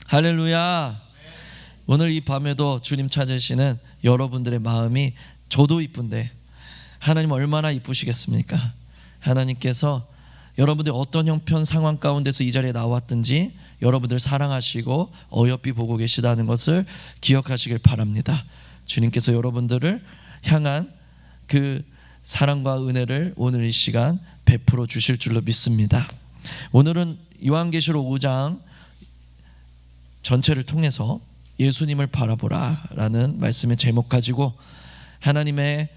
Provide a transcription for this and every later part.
할렐루야. 오늘 이 밤에도 주님 찾으시는 여러분들의 마음이 저도 이쁜데 하나님 얼마나 이쁘시겠습니까? 하나님께서 여러분들 어떤 형편 상황 가운데서 이 자리에 나왔든지 여러분들 사랑하시고 어여삐 보고 계시다는 것을 기억하시길 바랍니다. 주님께서 여러분들을 향한 그 사랑과 은혜를 오늘 이 시간 베풀어 주실 줄로 믿습니다. 오늘은 요한계시록 5장 전체를 통해서 예수님을 바라보라 라는 말씀의 제목 가지고 하나님의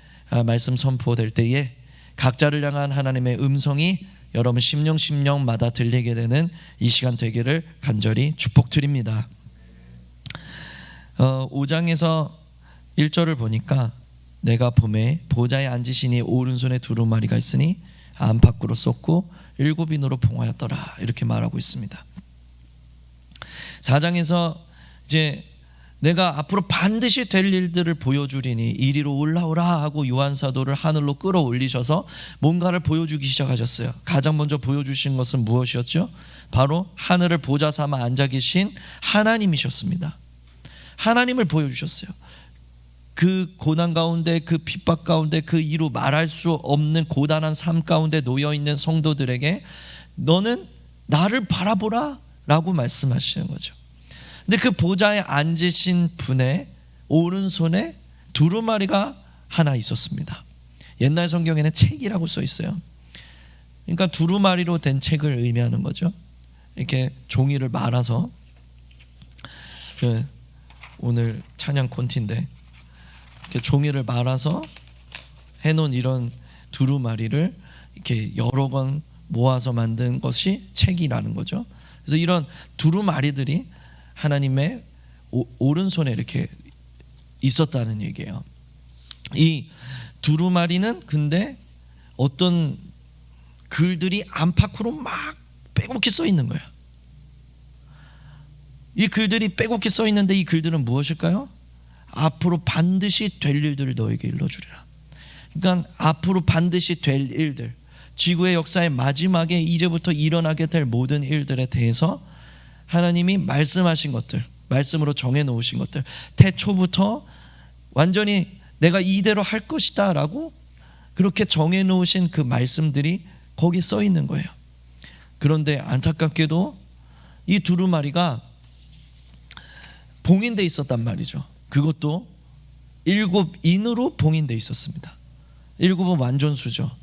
말씀 선포될 때에 각자를 향한 하나님의 음성이 여러분 심령마다 들리게 되는 이 시간 되기를 간절히 축복드립니다. 5장에서 1절을 보니까 내가 보매 보좌에 앉으시니 오른손에 두루마리가 있으니 안팎으로 쏟고 7인으로 봉하였더라 이렇게 말하고 있습니다. 4장에서 이제 내가 앞으로 반드시 될 일들을 보여주리니 이리로 올라오라 하고 요한 사도를 하늘로 끌어올리셔서 뭔가를 보여주기 시작하셨어요. 가장 먼저 보여주신 것은 무엇이었죠? 바로 하늘을 보좌 삼아 앉아 계신 하나님이셨습니다. 하나님을 보여주셨어요. 그 고난 가운데, 그 핍박 가운데, 그 이루 말할 수 없는 고단한 삶 가운데 놓여있는 성도들에게 너는 나를 바라보라 라고 말씀하시는 거죠. 근데 그 보좌에 앉으신 분의 오른손에 두루마리가 하나 있었습니다. 옛날 성경에는 책이라고 써 있어요. 그러니까 두루마리로 된 책을 의미하는 거죠. 이렇게 종이를 말아서, 오늘 찬양 콘티인데 이렇게 종이를 말아서 해놓은 이런 두루마리를 이렇게 여러 권 모아서 만든 것이 책이라는 거죠. 그래서 이런 두루마리들이 하나님의 오른손에 이렇게 있었다는 얘기예요. 이 두루마리는 근데 어떤 글들이 안팎으로 막 빼곡히 써 있는 거예요. 이 글들이 빼곡히 써 있는데 이 글들은 무엇일까요? 앞으로 반드시 될 일들을 너에게 일러주리라. 그러니까 앞으로 반드시 될 일들, 지구의 역사의 마지막에 이제부터 일어나게 될 모든 일들에 대해서 하나님이 말씀하신 것들, 말씀으로 정해놓으신 것들, 태초부터 완전히 내가 이대로 할 것이다 라고 그렇게 정해놓으신 그 말씀들이 거기에 써 있는 거예요. 그런데 안타깝게도 이 두루마리가 봉인돼 있었단 말이죠. 그것도 7인으로 봉인돼 있었습니다. 7은 완전수죠.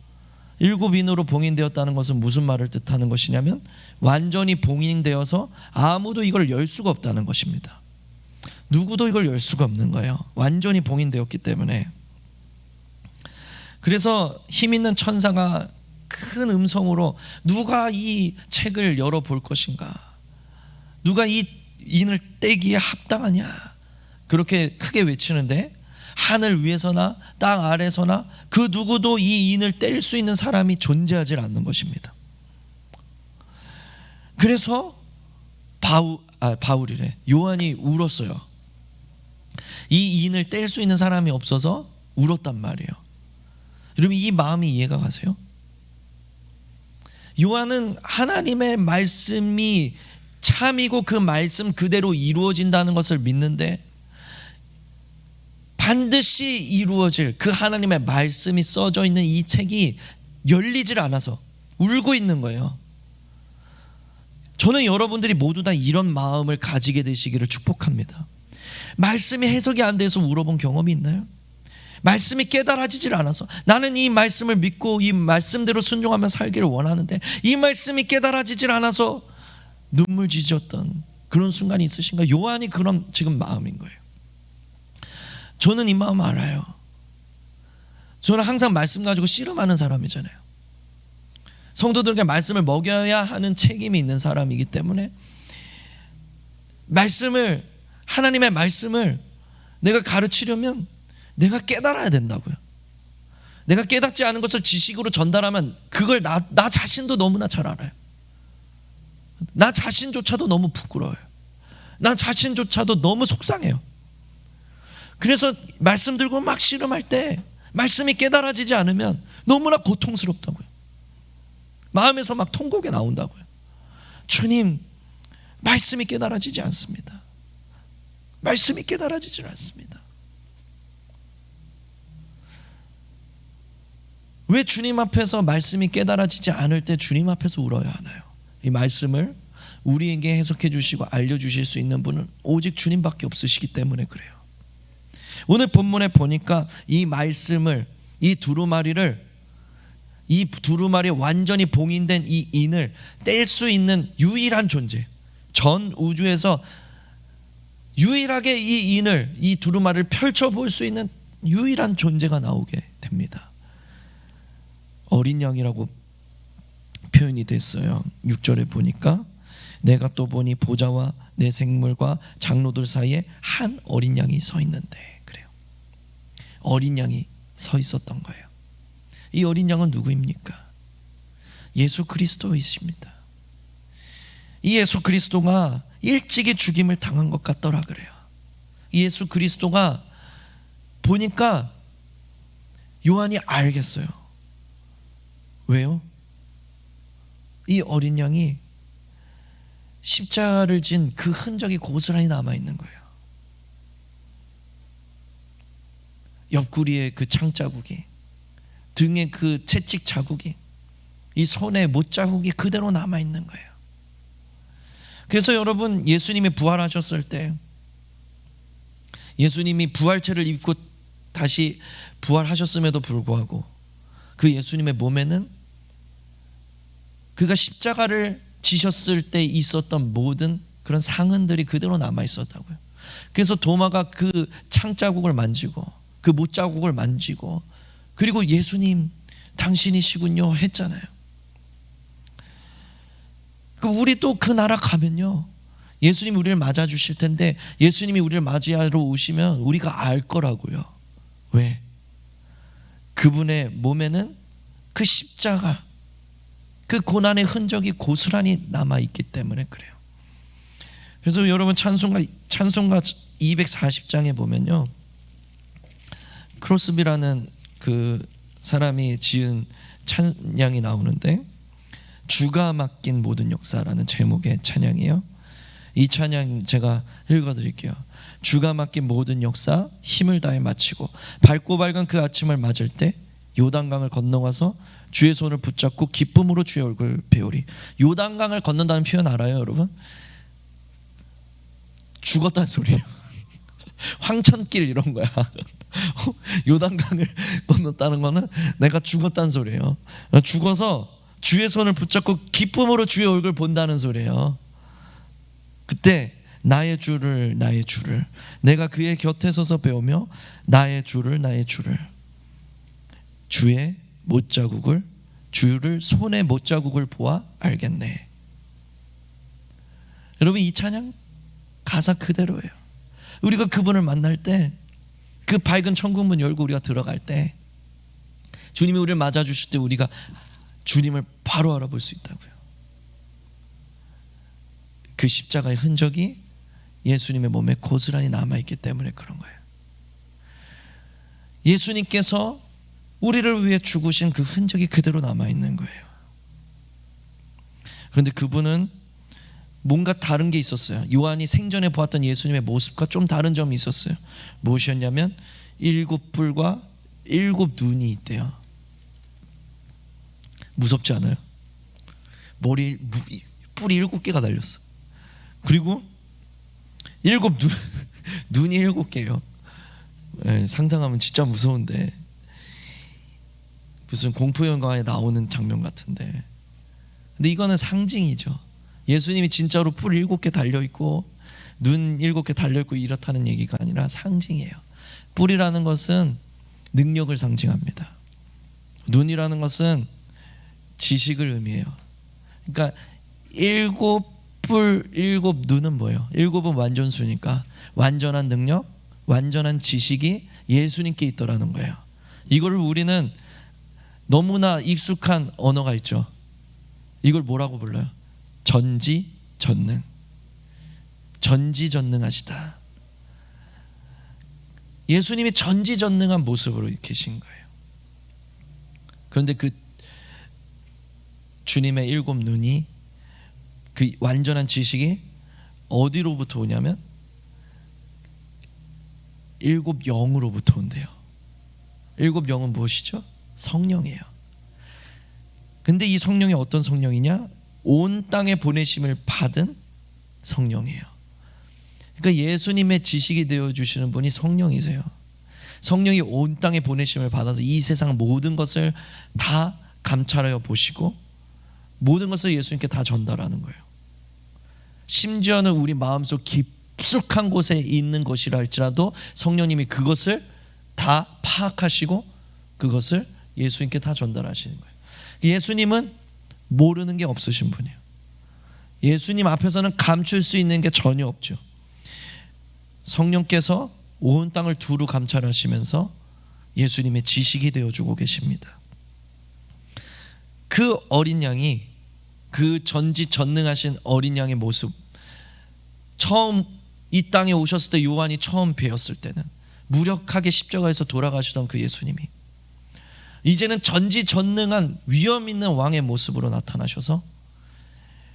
7인으로 봉인되었다는 것은 무슨 말을 뜻하는 것이냐면 완전히 봉인되어서 아무도 이걸 열 수가 없다는 것입니다. 누구도 이걸 열 수가 없는 거예요. 완전히 봉인되었기 때문에. 그래서 힘 있는 천사가 큰 음성으로 누가 이 책을 열어볼 것인가, 누가 이 인을 떼기에 합당하냐, 그렇게 크게 외치는데 하늘 위에서나 땅 아래서나 그 누구도 이 인을 뗄 수 있는 사람이 존재하지 않는 것입니다. 그래서 바울이래, 요한이 울었어요. 이 인을 뗄 수 있는 사람이 없어서 울었단 말이에요. 여러분, 이 마음이 이해가 가세요? 요한은 하나님의 말씀이 참이고 그 말씀 그대로 이루어진다는 것을 믿는데 반드시 이루어질 그 하나님의 말씀이 써져 있는 이 책이 열리질 않아서 울고 있는 거예요. 저는 여러분들이 모두 다 이런 마음을 가지게 되시기를 축복합니다. 말씀이 해석이 안 돼서 울어본 경험이 있나요? 말씀이 깨달아지질 않아서 나는 이 말씀을 믿고 이 말씀대로 순종하며 살기를 원하는데 이 말씀이 깨달아지질 않아서 눈물 지졌던 그런 순간이 있으신가요? 요한이 그런 지금 마음인 거예요. 저는 이 마음 알아요. 저는 항상 말씀 가지고 씨름하는 사람이잖아요. 성도들에게 말씀을 먹여야 하는 책임이 있는 사람이기 때문에 하나님의 말씀을 내가 가르치려면 내가 깨달아야 된다고요. 내가 깨닫지 않은 것을 지식으로 전달하면 그걸 나 자신도 너무나 잘 알아요. 나 자신조차도 너무 부끄러워요. 나 자신조차도 너무 속상해요. 그래서 말씀 들고 막 씨름할 때 말씀이 깨달아지지 않으면 너무나 고통스럽다고요. 마음에서 막 통곡이 나온다고요. 주님, 말씀이 깨달아지지 않습니다. 말씀이 깨달아지지 않습니다. 왜 주님 앞에서 말씀이 깨달아지지 않을 때 주님 앞에서 울어야 하나요? 이 말씀을 우리에게 해석해 주시고 알려주실 수 있는 분은 오직 주님밖에 없으시기 때문에 그래요. 오늘 본문에 보니까 이 말씀을, 이 두루마리에 완전히 봉인된 이 인을 뗄 수 있는 유일한 존재, 전 우주에서 유일하게 이 인을, 이 두루마리를 펼쳐볼 수 있는 유일한 존재가 나오게 됩니다. 어린 양이라고 표현이 됐어요. 6절에 보니까 내가 또 보니 보좌와 내 생물과 장로들 사이에 한 어린 양이 서 있는데, 그래요. 어린 양이 서 있었던 거예요. 이 어린 양은 누구입니까? 예수 그리스도이십니다. 이 예수 그리스도가 일찍이 죽임을 당한 것 같더라 그래요. 예수 그리스도가 보니까 요한이 알겠어요. 왜요? 이 어린 양이 십자가를 진 그 흔적이 고스란히 남아있는 거예요. 옆구리에 그 창자국이, 등에 그 채찍 자국이, 이 손에 못자국이 그대로 남아있는 거예요. 그래서 여러분, 예수님이 부활하셨을 때, 예수님이 부활체를 입고 다시 부활하셨음에도 불구하고 그 예수님의 몸에는 그가 십자가를 지셨을 때 있었던 모든 그런 상흔들이 그대로 남아 있었다고요. 그래서 도마가 그 창자국을 만지고 그 못자국을 만지고, 그리고 예수님 당신이시군요 했잖아요. 우리 또 그 나라 가면요, 예수님이 우리를 맞아 주실 텐데, 예수님이 우리를 맞이하러 오시면 우리가 알 거라고요. 왜? 그분의 몸에는 그 십자가, 그 고난의 흔적이 고스란히 남아있기 때문에 그래요. 그래서 여러분, 찬송가 240장에 보면요, 크로스비라는 그 사람이 지은 찬양이 나오는데, 주가 맡긴 모든 역사라는 제목의 찬양이에요. 이 찬양 제가 읽어드릴게요. 주가 맡긴 모든 역사 힘을 다해 마치고 밝고 밝은 그 아침을 맞을 때 요단강을 건너가서 주의 손을 붙잡고 기쁨으로 주의 얼굴 배우리. 요단강을 건넌다는 표현 알아요, 여러분? 죽었다는 소리예요. 황천길 이런 거야. 요단강을 건넜다는 거는 내가 죽었다는 소리예요. 죽어서 주의 손을 붙잡고 기쁨으로 주의 얼굴 본다는 소리예요. 그때 나의 주를 내가 그의 곁에 서서 배우며 나의 주를 주의 못자국을, 주를 손의 못자국을 보아 알겠네. 여러분, 이 찬양 가사 그대로예요. 우리가 그분을 만날 때, 그 밝은 천국문 열고 우리가 들어갈 때, 주님이 우리를 맞아주실 때 우리가 주님을 바로 알아볼 수 있다고요. 그 십자가의 흔적이 예수님의 몸에 고스란히 남아있기 때문에 그런 거예요. 예수님께서 우리를 위해 죽으신 그 흔적이 그대로 남아있는 거예요. 그런데 그분은 뭔가 다른 게 있었어요. 요한이 생전에 보았던 예수님의 모습과 좀 다른 점이 있었어요. 무엇이었냐면 7뿔과 7눈이 있대요. 무섭지 않아요? 머리 뿔이 7개가 달렸어. 그리고 눈이 7개예요. 네, 상상하면 진짜 무서운데, 무슨 공포 영화에 나오는 장면 같은데, 근데 이거는 상징이죠. 예수님이 진짜로 뿔 7개 달려있고 눈 7개 달려있고 이렇다는 얘기가 아니라 상징이에요. 뿔이라는 것은 능력을 상징합니다. 눈이라는 것은 지식을 의미해요. 그러니까 7뿔 7눈은 뭐예요? 7은 완전수니까 완전한 능력, 완전한 지식이 예수님께 있더라는 거예요. 이거를 우리는 너무나 익숙한 언어가 있죠. 이걸 뭐라고 불러요? 전지전능. 전지전능하시다. 예수님이 전지전능한 모습으로 계신 거예요. 그런데 그 주님의 7 눈이, 그 완전한 지식이 어디로부터 오냐면 7 영으로부터 온대요. 7 영은 무엇이죠? 성령이에요. 근데 이 성령이 어떤 성령이냐? 온 땅에 보내심을 받은 성령이에요. 그러니까 예수님의 지식이 되어주시는 분이 성령이세요. 성령이 온 땅에 보내심을 받아서 이 세상 모든 것을 다 감찰하여 보시고 모든 것을 예수님께 다 전달하는 거예요. 심지어는 우리 마음속 깊숙한 곳에 있는 것이라 할지라도 성령님이 그것을 다 파악하시고 그것을 예수님께 다 전달하시는 거예요. 예수님은 모르는 게 없으신 분이에요. 예수님 앞에서는 감출 수 있는 게 전혀 없죠. 성령께서 온 땅을 두루 감찰하시면서 예수님의 지식이 되어주고 계십니다. 그 어린 양이, 그 전지전능하신 어린 양의 모습, 처음 이 땅에 오셨을 때 요한이 처음 뵈었을 때는 무력하게 십자가에서 돌아가시던 그 예수님이 이제는 전지전능한 위엄 있는 왕의 모습으로 나타나셔서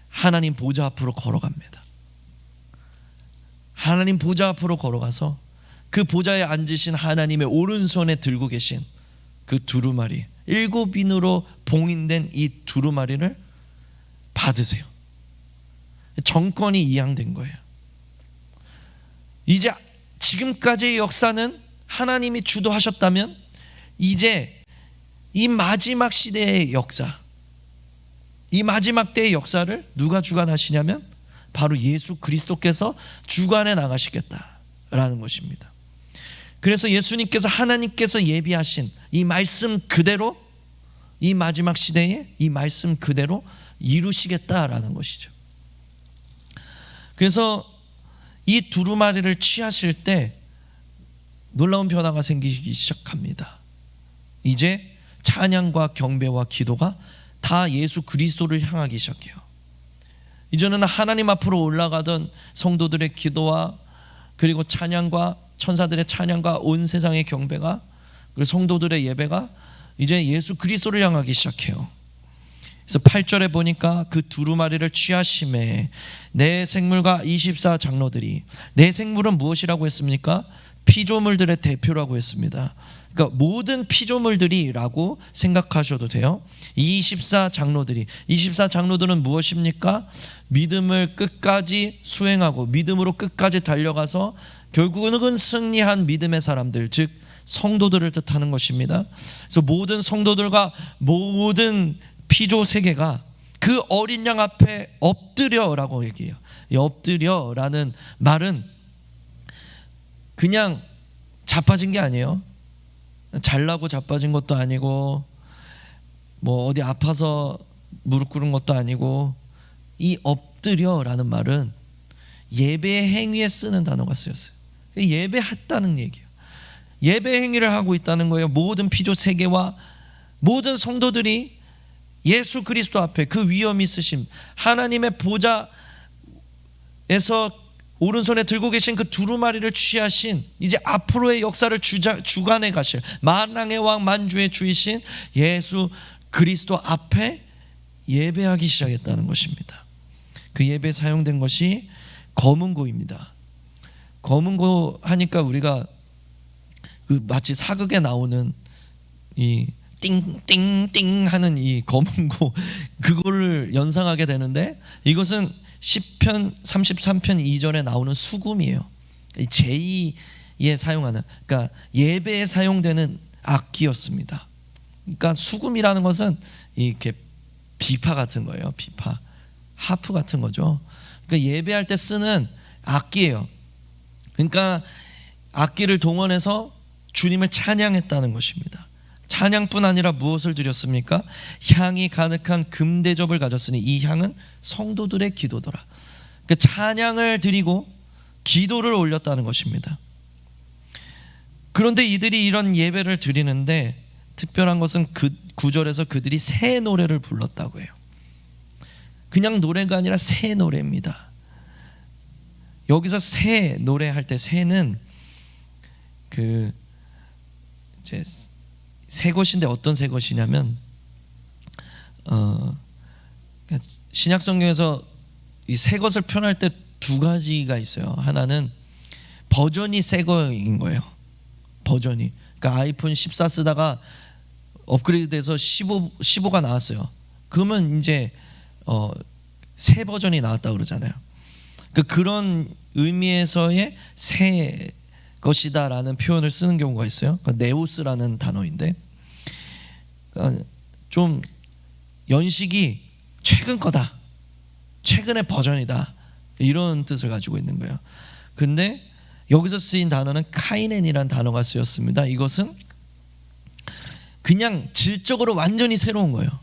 하나님 보좌 앞으로 걸어갑니다. 하나님 보좌 앞으로 걸어가서 그 보좌에 앉으신 하나님의 오른손에 들고 계신 그 두루마리, 7인으로 봉인된 이 두루마리를 받으세요. 정권이 이양된 거예요. 이제 지금까지의 역사는 하나님이 주도하셨다면 이제 이 마지막 시대의 역사, 이 마지막 때의 역사를 누가 주관하시냐면 바로 예수 그리스도께서 주관해 나가시겠다라는 것입니다. 그래서 예수님께서, 하나님께서 예비하신 이 말씀 그대로 이 마지막 시대에 이 말씀 그대로 이루시겠다라는 것이죠. 그래서 이 두루마리를 취하실 때 놀라운 변화가 생기기 시작합니다. 이제 찬양과 경배와 기도가 다 예수 그리스도를 향하기 시작해요. 이전에는 하나님 앞으로 올라가던 성도들의 기도와 그리고 찬양과 천사들의 찬양과 온 세상의 경배가, 그리고 성도들의 예배가 이제 예수 그리스도를 향하기 시작해요. 그래서 8절에 보니까 그 두루마리를 취하심에 내 생물과 24 장로들이, 내 생물은 무엇이라고 했습니까? 피조물들의 대표라고 했습니다. 그러니까 모든 피조물들이라고 생각하셔도 돼요. 24 장로들이, 24 장로들은 무엇입니까? 믿음을 끝까지 수행하고 믿음으로 끝까지 달려가서 결국은 승리한 믿음의 사람들, 즉 성도들을 뜻하는 것입니다. 그래서 모든 성도들과 모든 피조 세계가 그 어린 양 앞에 엎드려라고 얘기해요. 이 엎드려라는 말은 그냥 자빠진 게 아니에요. 잘나고 자빠진 것도 아니고 뭐 어디 아파서 무릎 꿇은 것도 아니고, 이 엎드려라는 말은 예배 행위에 쓰는 단어가 쓰였어요. 예배했다는 얘기예요. 예배 행위를 하고 있다는 거예요. 모든 피조 세계와 모든 성도들이 예수 그리스도 앞에 그 위엄 있으심 하나님의 보좌에서 오른손에 들고 계신 그 두루마리를 취하신, 이제 앞으로의 역사를 주관해 가실 만왕의 왕 만주의 주이신 예수 그리스도 앞에 예배하기 시작했다는 것입니다. 그 예배에 사용된 것이 검은고입니다. 검은고 하니까 우리가 그 마치 사극에 나오는 이 띵띵띵 하는 이 검은고, 그거를 연상하게 되는데, 이것은 시편 33편 2절에 나오는 수금이에요. 제2에 사용하는, 그러니까 예배에 사용되는 악기였습니다. 그러니까 수금이라는 것은 이렇게 비파 같은 거예요. 비파, 하프 같은 거죠. 그러니까 예배할 때 쓰는 악기예요. 그러니까 악기를 동원해서 주님을 찬양했다는 것입니다. 찬양뿐 아니라 무엇을 드렸습니까? 향이 가득한 금대접을 가졌으니 이 향은 성도들의 기도더라. 그 찬양을 드리고 기도를 올렸다는 것입니다. 그런데 이들이 이런 예배를 드리는데 특별한 것은 그 9절에서 그들이 새 노래를 불렀다고 해요. 그냥 노래가 아니라 새 노래입니다. 여기서 새 노래할 때 새는 그 이제 새 것인데 어떤 새 것이냐면 신약 성경에서 이 새 것을 표현할 때 두 가지가 있어요. 하나는 버전이 새 거인 거예요. 버전이. 그러니까 아이폰 14 쓰다가 업그레이드돼서 15가 나왔어요. 그러면 이제 새 버전이 나왔다 그러잖아요. 그런 의미에서의 새 것이다라는 표현을 쓰는 경우가 있어요. 네오스라는 단어인데 좀 연식이 최근 거다, 최근의 버전이다, 이런 뜻을 가지고 있는 거예요. 근데 여기서 쓰인 단어는 카이넨이라는 단어가 쓰였습니다. 이것은 그냥 질적으로 완전히 새로운 거예요.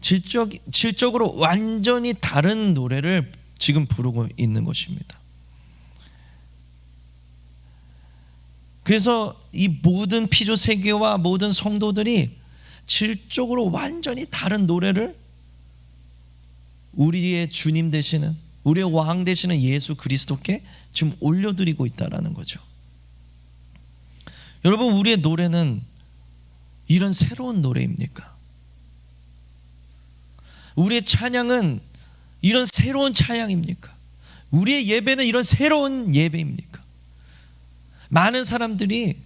질적으로 완전히 다른 노래를 지금 부르고 있는 것입니다. 그래서 이 모든 피조 세계와 모든 성도들이 질적으로 완전히 다른 노래를 우리의 주님 되시는, 우리의 왕 되시는 예수 그리스도께 지금 올려드리고 있다라는 거죠. 여러분, 우리의 노래는 이런 새로운 노래입니까? 우리의 찬양은 이런 새로운 찬양입니까? 우리의 예배는 이런 새로운 예배입니까? 많은 사람들이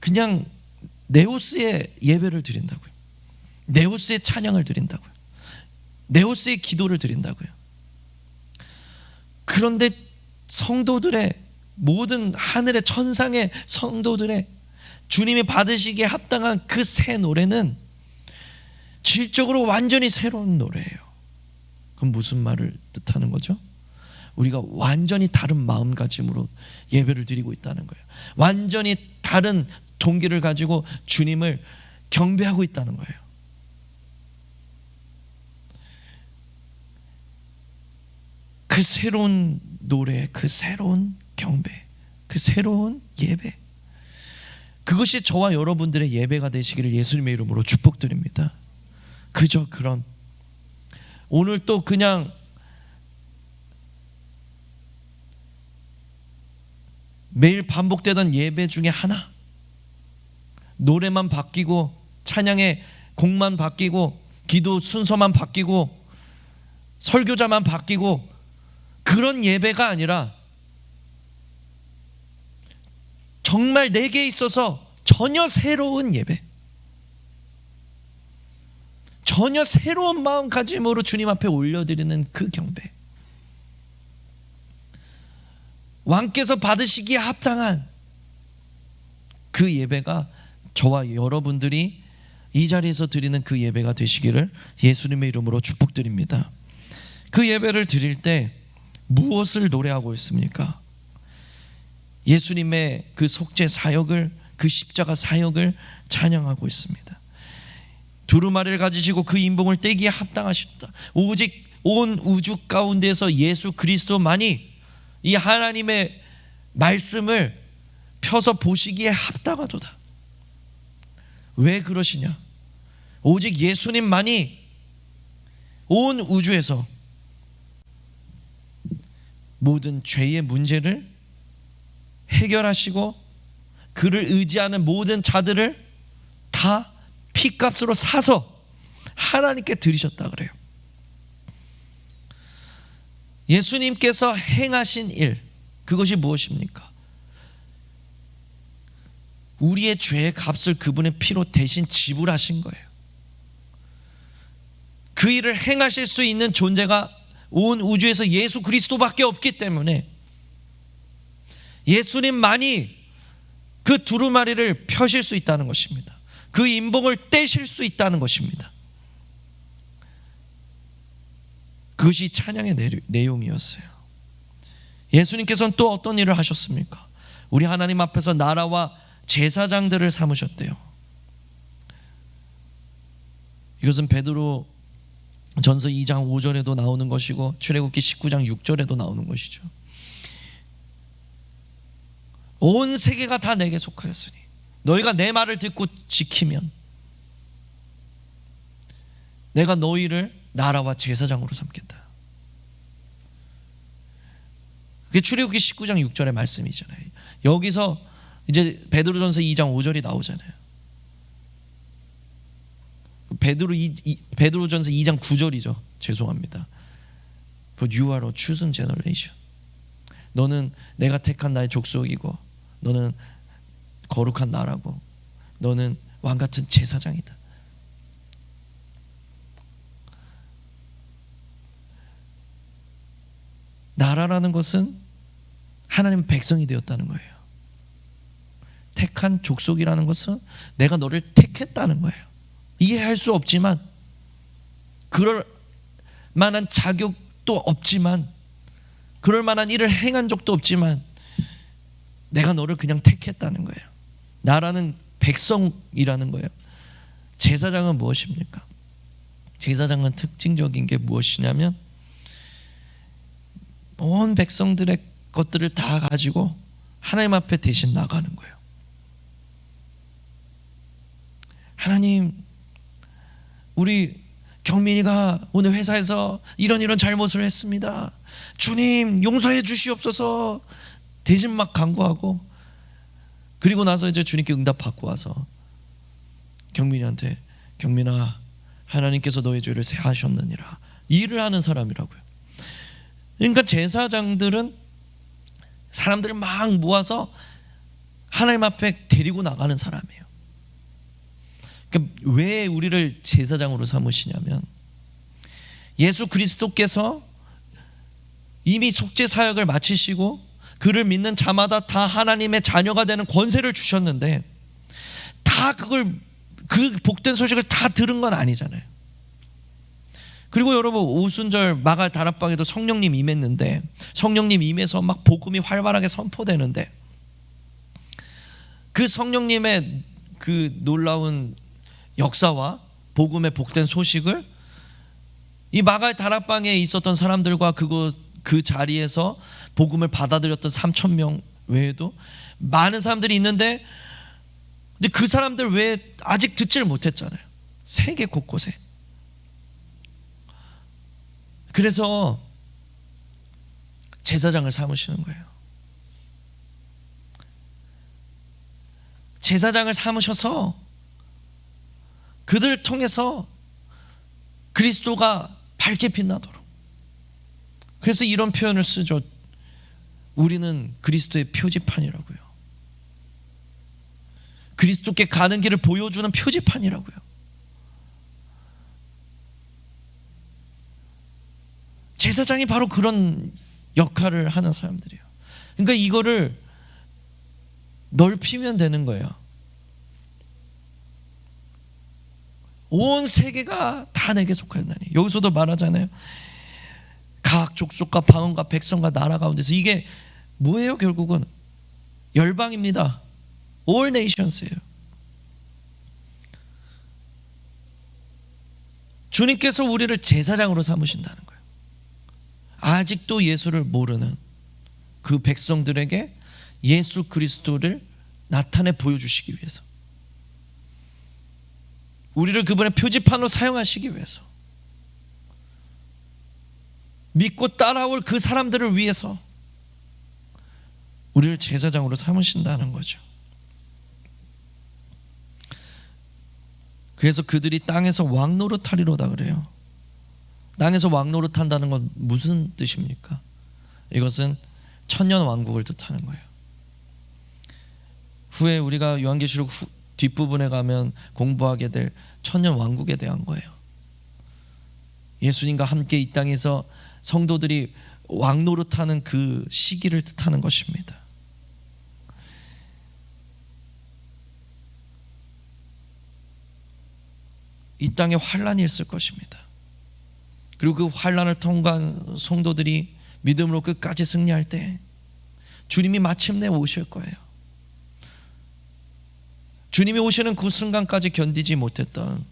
그냥 네오스의 예배를 드린다고요. 네오스의 찬양을 드린다고요. 네오스의 기도를 드린다고요. 그런데 성도들의, 모든 하늘의 천상의 성도들의 주님이 받으시기에 합당한 그 새 노래는 질적으로 완전히 새로운 노래예요. 그럼 무슨 말을 뜻하는 거죠? 우리가 완전히 다른 마음가짐으로 예배를 드리고 있다는 거예요. 완전히 다른 동기를 가지고 주님을 경배하고 있다는 거예요. 그 새로운 노래, 그 새로운 경배, 그 새로운 예배, 그것이 저와 여러분들의 예배가 되시기를 예수님의 이름으로 축복드립니다. 그저 그런, 오늘 또 그냥 매일 반복되던 예배 중에 하나, 노래만 바뀌고 찬양의 곡만 바뀌고 기도 순서만 바뀌고 설교자만 바뀌고 그런 예배가 아니라 정말 내게 있어서 전혀 새로운 예배, 전혀 새로운 마음가짐으로 주님 앞에 올려드리는 그 경배, 왕께서 받으시기에 합당한 그 예배가 저와 여러분들이 이 자리에서 드리는 그 예배가 되시기를 예수님의 이름으로 축복드립니다. 그 예배를 드릴 때 무엇을 노래하고 있습니까? 예수님의 그 속죄 사역을, 그 십자가 사역을 찬양하고 있습니다. 두루마리를 가지시고 그 인봉을 떼기에 합당하셨다. 오직 온 우주 가운데서 예수 그리스도만이 이 하나님의 말씀을 펴서 보시기에 합당하도다. 왜 그러시냐? 오직 예수님만이 온 우주에서 모든 죄의 문제를 해결하시고 그를 의지하는 모든 자들을 다 피값으로 사서 하나님께 드리셨다 그래요. 예수님께서 행하신 일, 그것이 무엇입니까? 우리의 죄의 값을 그분의 피로 대신 지불하신 거예요. 그 일을 행하실 수 있는 존재가 온 우주에서 예수 그리스도밖에 없기 때문에 예수님만이 그 두루마리를 펴실 수 있다는 것입니다. 그 인봉을 떼실 수 있다는 것입니다. 그것이 찬양의 내용이었어요. 예수님께서는 또 어떤 일을 하셨습니까? 우리 하나님 앞에서 나라와 제사장들을 삼으셨대요. 이것은 베드로 전서 2장 5절에도 나오는 것이고 출애굽기 19장 6절에도 나오는 것이죠. 온 세계가 다 내게 속하였으니 너희가 내 말을 듣고 지키면 내가 너희를 나라와 제사장으로 삼겠다. 그게 출애굽기 19장 6절의 말씀이잖아요. 여기서 이제 베드로전서 2장 5절이 나오잖아요. 베드로전서 2장 9절이죠. 죄송합니다. But you are a chosen generation. 너는 내가 택한 나의 족속이고 너는 거룩한 나라고 너는 왕같은 제사장이다. 나라라는 것은 하나님 백성이 되었다는 거예요. 택한 족속이라는 것은 내가 너를 택했다는 거예요. 이해할 수 없지만, 그럴 만한 자격도 없지만, 그럴 만한 일을 행한 적도 없지만 내가 너를 그냥 택했다는 거예요. 나라는 백성이라는 거예요. 제사장은 무엇입니까? 제사장은 특징적인 게 무엇이냐면 온 백성들의 것들을 다 가지고 하나님 앞에 대신 나가는 거예요. 하나님, 우리 경민이가 오늘 회사에서 이런 잘못을 했습니다. 주님 용서해 주시옵소서. 대신 막 간구하고, 그리고 나서 이제 주님께 응답 받고 와서 경민이한테, 경민아, 하나님께서 너의 죄를 사하셨느니라, 일을 하는 사람이라고요. 그러니까 제사장들은 사람들을 막 모아서 하나님 앞에 데리고 나가는 사람이에요. 그러니까 왜 우리를 제사장으로 삼으시냐면, 예수 그리스도께서 이미 속죄 사역을 마치시고 그를 믿는 자마다 다 하나님의 자녀가 되는 권세를 주셨는데, 다 그걸, 그 복된 소식을 다 들은 건 아니잖아요. 그리고 여러분, 오순절 마가 다락방에도 성령님 임했는데, 성령님 임해서 막 복음이 활발하게 선포되는데, 그 성령님의 그 놀라운 역사와 복음의 복된 소식을 이 마가 다락방에 있었던 사람들과 그 자리에서 복음을 받아들였던 3,000명 외에도 많은 사람들이 있는데, 근데 그 사람들 왜 아직 듣지를 못했잖아요. 세계 곳곳에. 그래서 제사장을 삼으시는 거예요. 제사장을 삼으셔서 그들을 통해서 그리스도가 밝게 빛나도록. 그래서 이런 표현을 쓰죠. 우리는 그리스도의 표지판이라고요. 그리스도께 가는 길을 보여주는 표지판이라고요. 제사장이 바로 그런 역할을 하는 사람들이에요. 그러니까 이거를 넓히면 되는 거예요. 온 세계가 다 내게 속하였나니. 여기서도 말하잖아요. 각 족속과 방언과 백성과 나라 가운데서. 이게 뭐예요? 결국은 열방입니다. All nations예요. 주님께서 우리를 제사장으로 삼으신다는 거예요. 아직도 예수를 모르는 그 백성들에게 예수 그리스도를 나타내 보여주시기 위해서, 우리를 그분의 표지판으로 사용하시기 위해서, 믿고 따라올 그 사람들을 위해서 우리를 제사장으로 삼으신다는 거죠. 그래서 그들이 땅에서 왕노릇하리로다 그래요. 땅에서 왕노릇한다는 건 무슨 뜻입니까? 이것은 천년 왕국을 뜻하는 거예요. 후에 우리가 요한계시록 뒷부분에 가면 공부하게 될 천년 왕국에 대한 거예요. 예수님과 함께 이 땅에서 성도들이 왕노릇하는 그 시기를 뜻하는 것입니다. 이 땅에 환란이 있을 것입니다. 그리고 그 환란을 통과한 성도들이 믿음으로 끝까지 승리할 때 주님이 마침내 오실 거예요. 주님이 오시는 그 순간까지 견디지 못했던,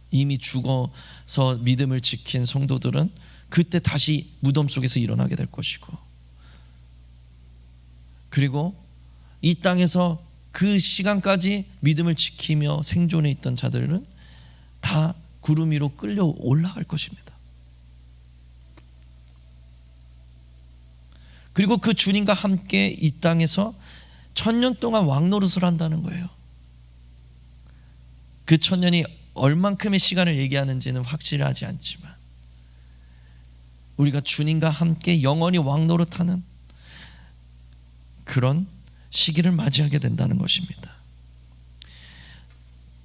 이미 죽어서 믿음을 지킨 성도들은 그때 다시 무덤 속에서 일어나게 될 것이고, 그리고 이 땅에서 그 시간까지 믿음을 지키며 생존해 있던 자들은 다 구름 위로 끌려 올라갈 것입니다. 그리고 그 주님과 함께 이 땅에서 1000년 동안 왕노릇을 한다는 거예요. 그 1000년이 얼만큼의 시간을 얘기하는지는 확실하지 않지만 우리가 주님과 함께 영원히 왕노릇하는 그런 시기를 맞이하게 된다는 것입니다.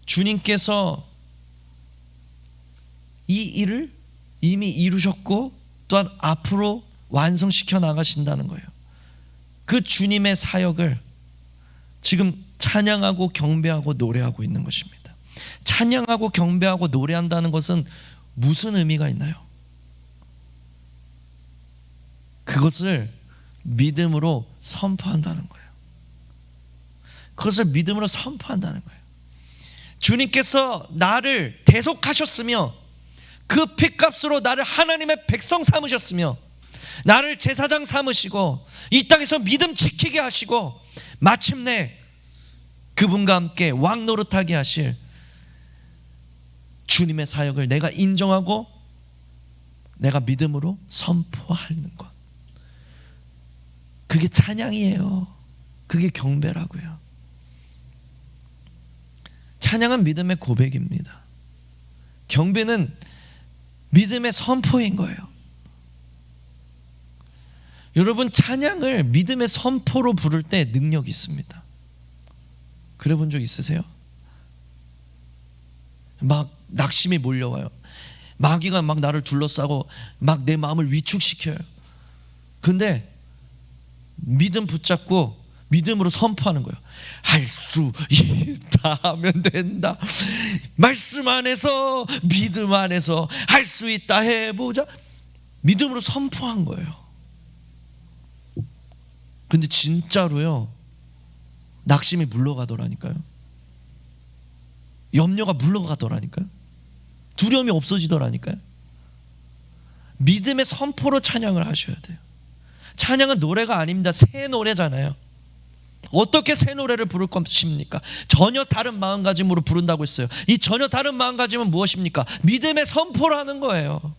주님께서 이 일을 이미 이루셨고 또한 앞으로 완성시켜 나가신다는 거예요. 그 주님의 사역을 지금 찬양하고 경배하고 노래하고 있는 것입니다. 찬양하고 경배하고 노래한다는 것은 무슨 의미가 있나요? 그것을 믿음으로 선포한다는 거예요. 그것을 믿음으로 선포한다는 거예요. 주님께서 나를 대속하셨으며 그 피값으로 나를 하나님의 백성 삼으셨으며 나를 제사장 삼으시고 이 땅에서 믿음 지키게 하시고 마침내 그분과 함께 왕 노릇하게 하실 주님의 사역을 내가 인정하고 내가 믿음으로 선포하는 것, 그게 찬양이에요. 그게 경배라고요. 찬양은 믿음의 고백입니다. 경배는 믿음의 선포인 거예요. 여러분, 찬양을 믿음의 선포로 부를 때 능력이 있습니다. 그래 본 적 있으세요? 막 낙심이 몰려와요. 마귀가 막 나를 둘러싸고 막 내 마음을 위축시켜요. 근데 믿음 붙잡고 믿음으로 선포하는 거예요. 할 수 있다 하면 된다. 말씀 안에서, 믿음 안에서 할 수 있다 해보자. 믿음으로 선포한 거예요. 근데 진짜로요, 낙심이 물러가더라니까요. 염려가 물러가더라니까요. 두려움이 없어지더라니까요. 믿음의 선포로 찬양을 하셔야 돼요. 찬양은 노래가 아닙니다. 새 노래잖아요. 어떻게 새 노래를 부를 것입니까? 전혀 다른 마음가짐으로 부른다고 했어요. 이 전혀 다른 마음가짐은 무엇입니까? 믿음의 선포를 하는 거예요.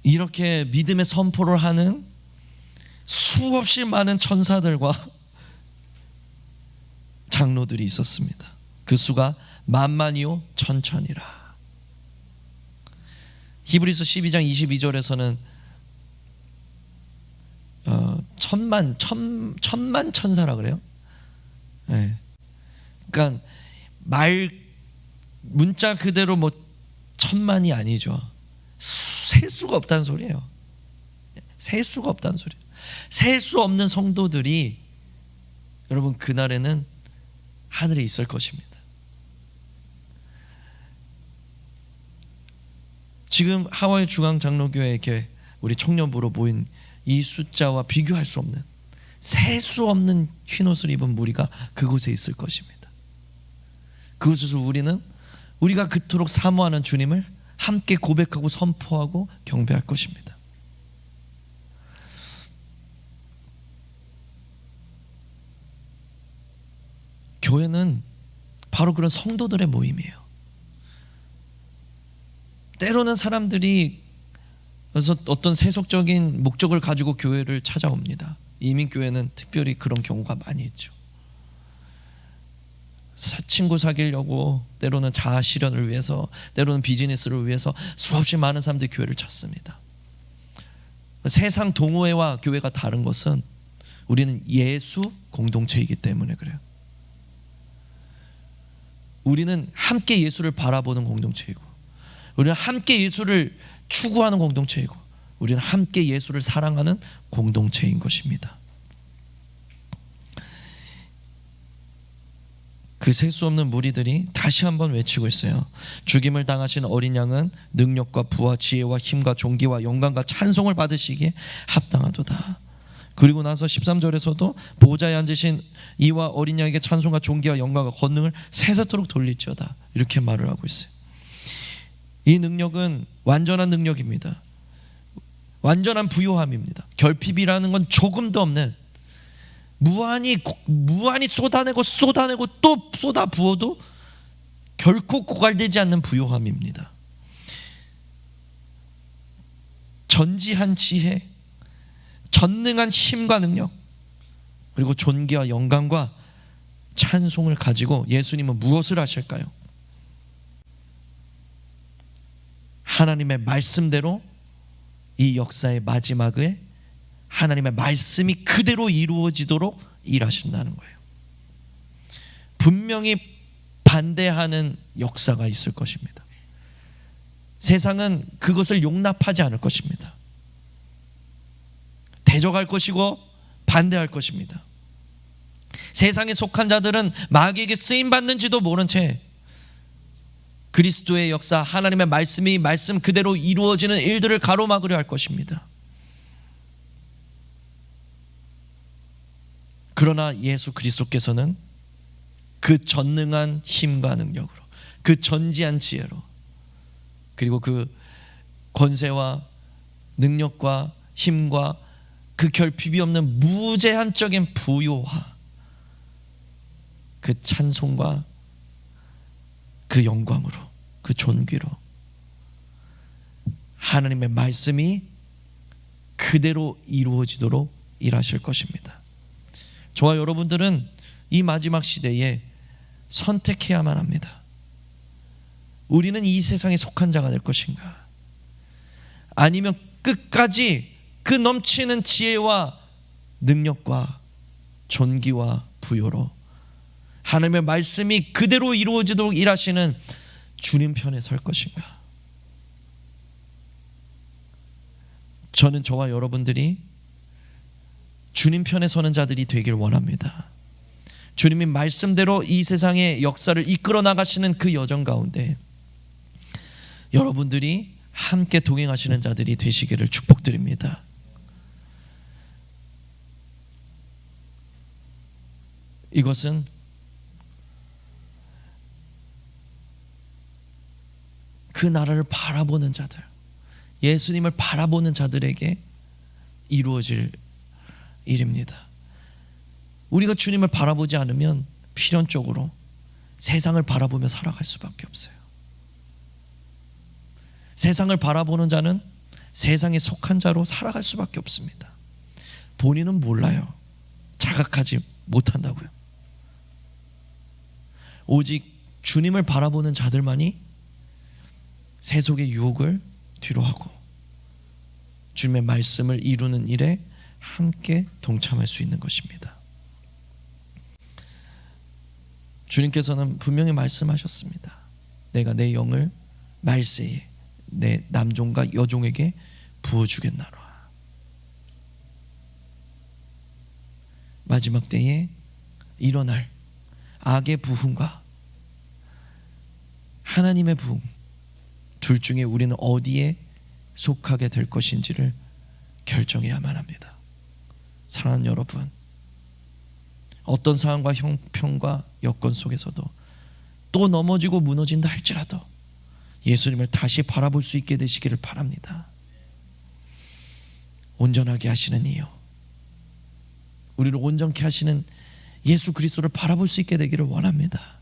이렇게 믿음의 선포를 하는 수없이 많은 천사들과 장로들이 있었습니다. 그 수가 만만이요 천천이라. 히브리서 12장 22절에서는 천만 천사라 그래요. 네. 그러니까 문자 그대로 뭐 천만이 아니죠. 셀 수가 없다는 소리예요. 셀 수가 없다는 소리예요. 셀 수 없는 성도들이 여러분 그날에는 하늘에 있을 것입니다. 지금 하와이 중앙장로교회 이렇게 우리 청년부로 모인 이 숫자와 비교할 수 없는, 셀 수 없는 흰옷을 입은 무리가 그곳에 있을 것입니다. 그곳에서 우리는 우리가 그토록 사모하는 주님을 함께 고백하고 선포하고 경배할 것입니다. 교회는 바로 그런 성도들의 모임이에요. 때로는 사람들이 그래서 어떤 세속적인 목적을 가지고 교회를 찾아옵니다. 이민교회는 특별히 그런 경우가 많이 있죠. 친구 사귀려고, 때로는 자아 실현을 위해서, 때로는 비즈니스를 위해서 수없이 많은 사람들이 교회를 찾습니다. 세상 동호회와 교회가 다른 것은 우리는 예수 공동체이기 때문에 그래요. 우리는 함께 예수를 바라보는 공동체이고, 우리는 함께 예수를 추구하는 공동체이고, 우리는 함께 예수를 사랑하는 공동체인 것입니다. 그 셀 수 없는 무리들이 다시 한번 외치고 있어요. 죽임을 당하신 어린 양은 능력과 부와 지혜와 힘과 존귀와 영광과 찬송을 받으시기에 합당하도다. 그리고 나서 13절에서도 보좌에 앉으신 이와 어린 양에게 찬송과 존귀와 영광과 권능을 세세토록 돌릴지어다, 이렇게 말을 하고 있어요. 이 능력은 완전한 능력입니다. 완전한 부요함입니다. 결핍이라는 건 조금도 없는, 무한히 쏟아내고 또 쏟아 부어도 결코 고갈되지 않는 부요함입니다. 전지한 지혜, 전능한 힘과 능력, 그리고 존귀와 영광과 찬송을 가지고 예수님은 무엇을 하실까요? 하나님의 말씀대로 이 역사의 마지막에 하나님의 말씀이 그대로 이루어지도록 일하신다는 거예요. 분명히 반대하는 역사가 있을 것입니다. 세상은 그것을 용납하지 않을 것입니다. 대적할 것이고 반대할 것입니다. 세상에 속한 자들은 마귀에게 쓰임받는지도 모른 채 그리스도의 역사, 하나님의 말씀이 말씀 그대로 이루어지는 일들을 가로막으려 할 것입니다. 그러나 예수 그리스도께서는 그 전능한 힘과 능력으로, 그 전지한 지혜로, 그리고 그 권세와 능력과 힘과 그 결핍이 없는 무제한적인 부요와 그 찬송과 그 영광으로, 그 존귀로 하나님의 말씀이 그대로 이루어지도록 일하실 것입니다. 저와 여러분들은 이 마지막 시대에 선택해야만 합니다. 우리는 이 세상에 속한 자가 될 것인가, 아니면 끝까지 그 넘치는 지혜와 능력과 존귀와 부요로 하나님의 말씀이 그대로 이루어지도록 일하시는 주님 편에 설 것인가. 저는 저와 여러분들이 주님 편에 서는 자들이 되길 원합니다. 주님이 말씀대로 이 세상의 역사를 이끌어 나가시는 그 여정 가운데 여러분들이 함께 동행하시는 자들이 되시기를 축복드립니다. 이것은 그 나라를 바라보는 자들, 예수님을 바라보는 자들에게 이루어질 일입니다. 우리가 주님을 바라보지 않으면 필연적으로 세상을 바라보며 살아갈 수밖에 없어요. 세상을 바라보는 자는 세상에 속한 자로 살아갈 수밖에 없습니다. 본인은 몰라요. 자각하지 못한다고요. 오직 주님을 바라보는 자들만이 세속의 유혹을 뒤로하고 주님의 말씀을 이루는 일에 함께 동참할 수 있는 것입니다. 주님께서는 분명히 말씀하셨습니다. 내가 내 영을 말세에 내 남종과 여종에게 부어주겠나라. 마지막 때에 일어날 악의 부흥과 하나님의 부흥, 둘 중에 우리는 어디에 속하게 될 것인지를 결정해야만 합니다. 사랑하는 여러분, 어떤 상황과 형편과 여건 속에서도 또 넘어지고 무너진다 할지라도 예수님을 다시 바라볼 수 있게 되시기를 바랍니다. 온전하게 하시는 이요, 우리를 온전케 하시는 예수 그리스도를 바라볼 수 있게 되기를 원합니다.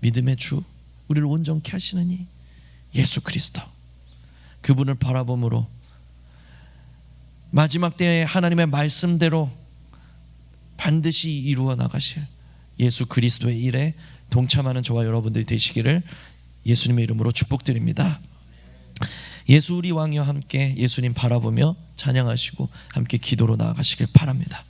믿음의 주, 우리를 온전케 하시는 이 예수 그리스도, 그분을 바라봄으로 마지막 때에 하나님의 말씀대로 반드시 이루어 나가실 예수 그리스도의 일에 동참하는 저와 여러분들이 되시기를 예수님의 이름으로 축복드립니다. 예수 우리 왕이와 함께 예수님 바라보며 찬양하시고 함께 기도로 나아가시길 바랍니다.